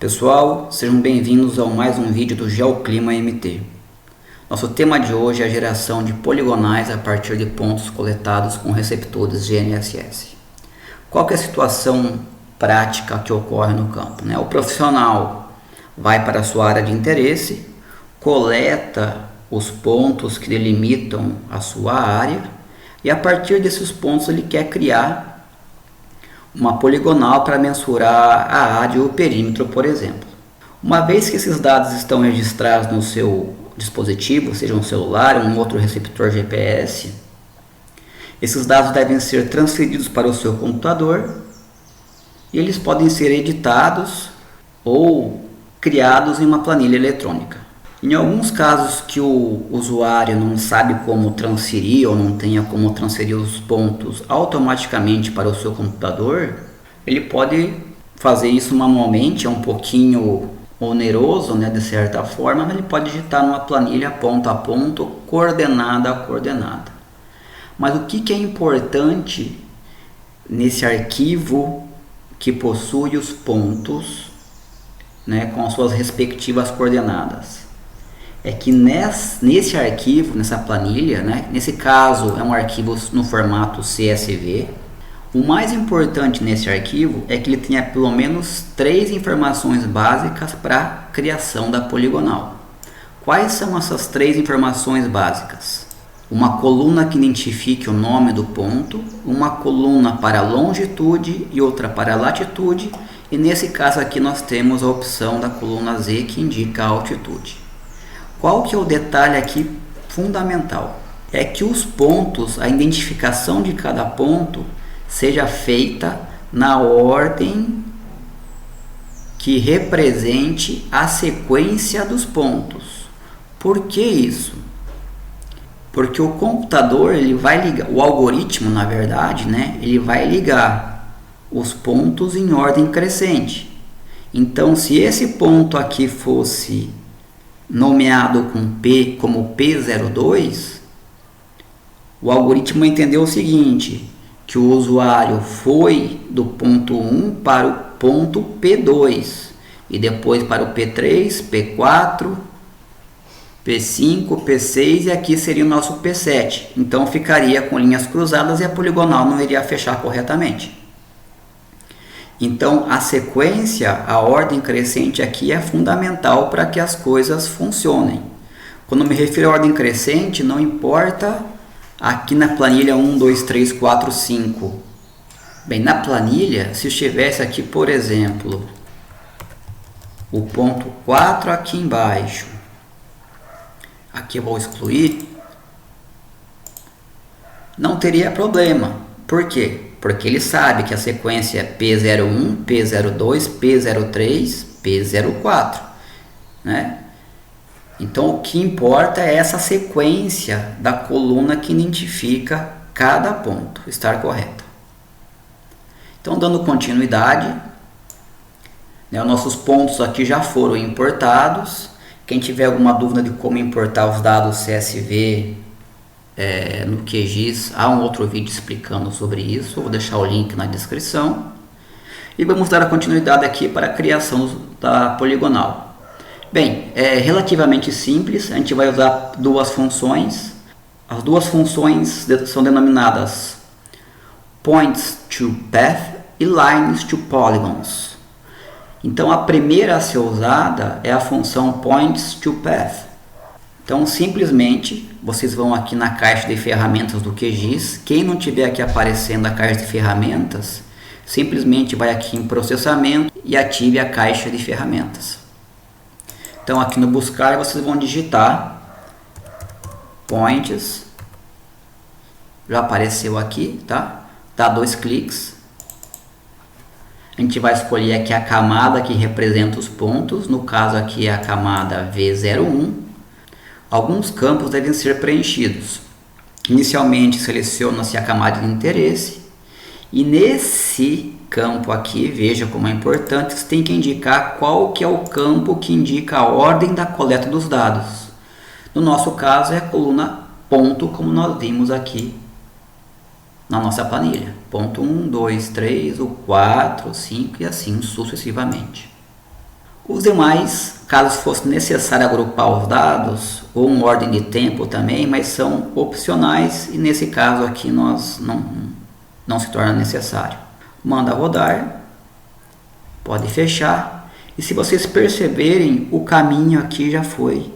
Pessoal, sejam bem-vindos a mais um vídeo do Geoclima MT. Nosso tema de hoje é a geração de poligonais a partir de pontos coletados com receptores GNSS. Qual que é a situação prática que ocorre no campo? O profissional vai para a sua área de interesse, coleta os pontos que delimitam a sua área e a partir desses pontos ele quer criar uma poligonal para mensurar a área ou o perímetro, por exemplo. Uma vez que esses dados estão registrados no seu dispositivo, seja um celular ou um outro receptor GPS, esses dados devem ser transferidos para o seu computador e eles podem ser editados ou criados em uma planilha eletrônica. Em alguns casos que o usuário não sabe como transferir ou não tenha como transferir os pontos automaticamente para o seu computador, ele pode fazer isso manualmente, é um pouquinho oneroso, de certa forma, mas ele pode digitar numa planilha ponto a ponto, coordenada a coordenada. Mas o que é importante nesse arquivo que possui os pontos, com as suas respectivas coordenadas? É que nesse arquivo, nessa planilha, nesse caso é um arquivo no formato CSV, o mais importante nesse arquivo é que ele tenha pelo menos 3 informações básicas para a criação da poligonal. Quais são essas 3 informações básicas? Uma coluna que identifique o nome do ponto, uma coluna para longitude e outra para latitude, e nesse caso aqui nós temos a opção da coluna Z que indica a altitude. Qual que é o detalhe aqui fundamental? É que os pontos, a identificação de cada ponto seja feita na ordem que represente a sequência dos pontos. Por que isso? Porque o computador, ele vai ligar, o algoritmo na verdade, ele vai ligar os pontos em ordem crescente. Então se esse ponto aqui fosse nomeado com P como P02, o algoritmo entendeu o seguinte, que o usuário foi do ponto 1 para o ponto P2 e depois para o P3, P4, P5, P6 e aqui seria o nosso P7. Então ficaria com linhas cruzadas e a poligonal não iria fechar corretamente. Então a sequência, a ordem crescente aqui é fundamental para que as coisas funcionem. Quando me refiro à ordem crescente, não importa aqui na planilha 1, 2, 3, 4, 5. Bem, na planilha, se estivesse aqui, por exemplo, o ponto 4 aqui embaixo, aqui eu vou excluir, não teria problema. Por quê? Porque ele sabe que a sequência é P01, P02, P03, P04, Então o que importa é essa sequência da coluna que identifica cada ponto estar correta. Então dando continuidade, nossos pontos aqui já foram importados. Quem tiver alguma dúvida de como importar os dados CSV no QGIS, há um outro vídeo explicando sobre isso, vou deixar o link na descrição. E vamos dar a continuidade aqui para a criação da poligonal. Bem, é relativamente simples, a gente vai usar duas funções. As duas funções são denominadas Points to Path e Lines to Polygons. Então a primeira a ser usada é a função Points to Path. Então simplesmente vocês vão aqui na caixa de ferramentas do QGIS. Quem não tiver aqui aparecendo a caixa de ferramentas, simplesmente vai aqui em processamento e ative a caixa de ferramentas. Então aqui no buscar vocês vão digitar points, já apareceu aqui, dá 2 cliques. A gente vai escolher aqui a camada que representa os pontos, no caso aqui é a camada V01. Alguns campos devem ser preenchidos. Inicialmente seleciona-se a camada de interesse e nesse campo aqui, veja como é importante, você tem que indicar qual que é o campo que indica a ordem da coleta dos dados. No nosso caso é a coluna ponto, como nós vimos aqui na nossa planilha. Ponto 1, 2, 3, o 4, 5 e assim sucessivamente. Os demais, caso fosse necessário agrupar os dados, ou uma ordem de tempo também, mas são opcionais e nesse caso aqui nós não se torna necessário. Manda rodar, pode fechar, e se vocês perceberem, o caminho aqui já foi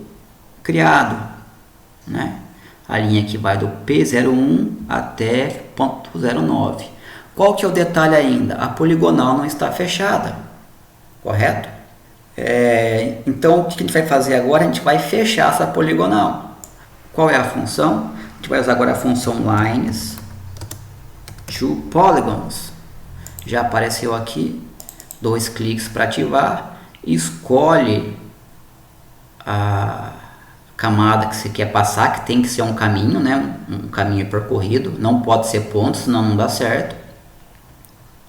criado, né? A linha que vai do P01 até ponto 09. Qual que é o detalhe ainda? A poligonal não está fechada, correto? Então o que a gente vai fazer agora? A gente vai fechar essa poligonal. Qual é a função? A gente vai usar agora a função lines to polygons. Já apareceu aqui, 2 cliques para ativar. Escolhe a camada que você quer passar, que tem que ser um caminho, né? Um caminho percorrido, não pode ser ponto, senão não dá certo.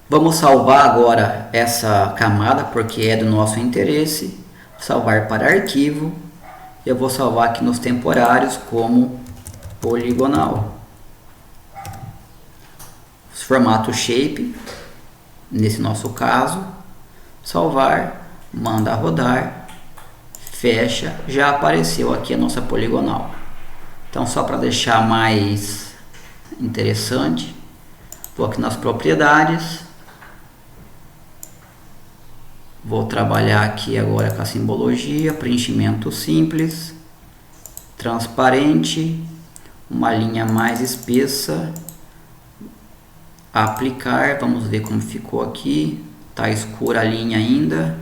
Vamos salvar agora essa camada porque é do nosso interesse. Salvar para arquivo. Eu vou salvar aqui nos temporários como poligonal. Formato shape, nesse nosso caso. Salvar, manda rodar, fecha, já apareceu aqui a nossa poligonal. Então só para deixar mais interessante, vou aqui nas propriedades. Vou trabalhar aqui agora com a simbologia, preenchimento simples, transparente, uma linha mais espessa, aplicar, vamos ver como ficou aqui, tá escura a linha ainda,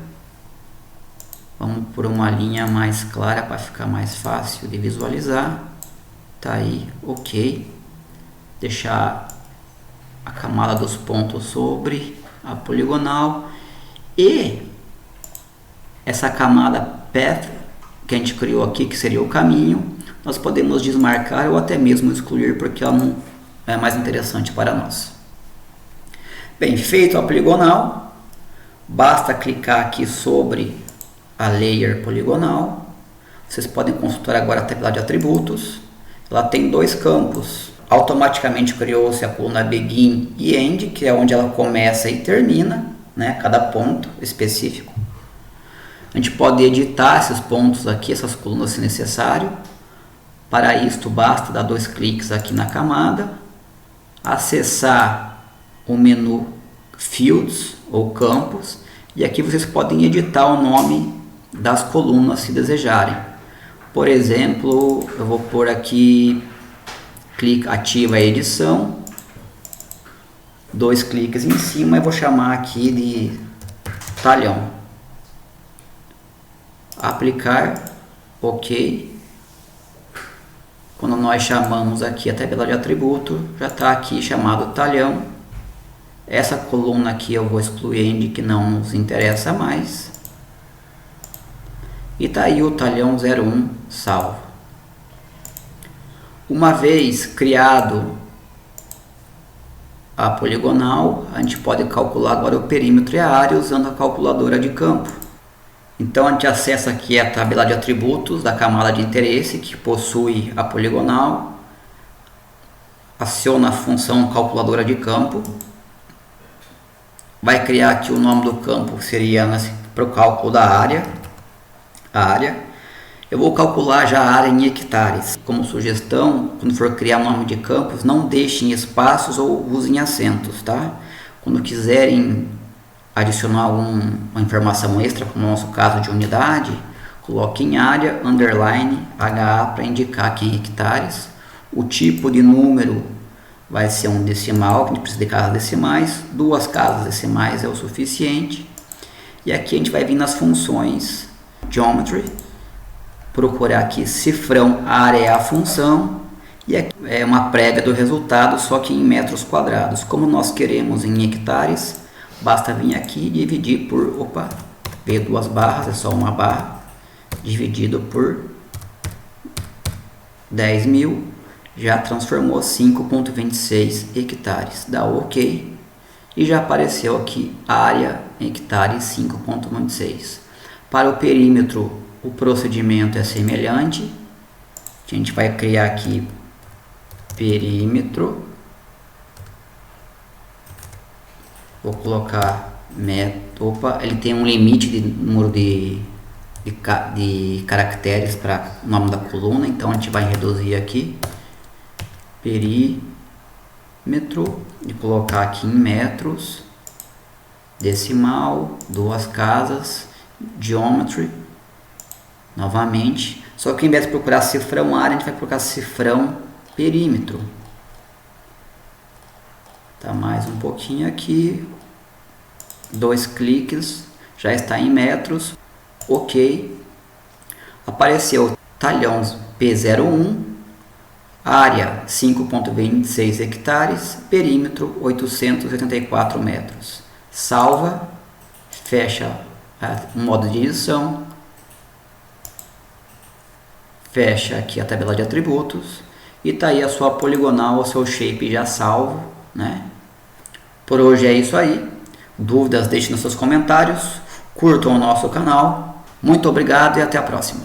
vamos por uma linha mais clara para ficar mais fácil de visualizar, tá aí, ok, deixar a camada dos pontos sobre a poligonal. E essa camada path que a gente criou aqui, que seria o caminho, nós podemos desmarcar ou até mesmo excluir, porque ela não é mais interessante para nós. Bem, feito a poligonal, basta clicar aqui sobre a layer poligonal. Vocês podem consultar agora a tabela de atributos. Ela tem 2 campos. Automaticamente criou-se a coluna begin e end, que é onde ela começa e termina, né, cada ponto específico. A gente pode editar esses pontos aqui, essas colunas se necessário. Para isto basta dar 2 cliques aqui na camada, acessar o menu Fields ou Campos, e aqui vocês podem editar o nome das colunas se desejarem. Por exemplo, eu vou pôr aqui, ativa a edição, 2 cliques em cima e vou chamar aqui de talhão. Aplicar, ok. Quando nós chamamos aqui a tabela de atributo, já está aqui chamado talhão. Essa coluna aqui eu vou excluir, que não nos interessa mais. E está aí o talhão 01 salvo. Uma vez criado a poligonal, a gente pode calcular agora o perímetro e a área usando a calculadora de campo. Então a gente acessa aqui a tabela de atributos da camada de interesse que possui a poligonal, aciona a função calculadora de campo, vai criar aqui o nome do campo, que seria para o cálculo da área, Eu vou calcular já a área em hectares. Como sugestão, quando for criar nome de campos, não deixem espaços ou usem acentos, tá? Quando quiserem adicionar uma informação extra, como no nosso caso de unidade, coloque em área, underline, HA para indicar que em hectares. O tipo de número vai ser um decimal, que a gente precisa de casas decimais, 2 casas decimais é o suficiente. E aqui a gente vai vir nas funções Geometry, procurar aqui cifrão, área é a função, e aqui é uma prévia do resultado, só que em metros quadrados. Como nós queremos em hectares, basta vir aqui e dividir por, veio 2 barras, é só uma barra, dividido por 10.000, já transformou 5,26 hectares. Dá OK e já apareceu aqui área em hectares 5,26. Para o perímetro, o procedimento é semelhante. A gente vai criar aqui perímetro. Vou colocar Opa, ele tem um limite de número de caracteres para o nome da coluna, então a gente vai reduzir aqui perímetro e colocar aqui em metros, decimal, 2 casas, geometry, novamente, só que em vez de procurar cifrão área, a gente vai procurar cifrão perímetro. Tá mais um pouquinho aqui, 2 cliques, já está em metros, ok. Apareceu talhão P01, área 5,26 hectares, perímetro 884 metros. Salva, fecha o modo de edição, fecha aqui a tabela de atributos e tá aí a sua poligonal, o seu shape já salvo, né? Por hoje é isso aí. Dúvidas deixe nos seus comentários, curtam o nosso canal. Muito obrigado e até a próxima.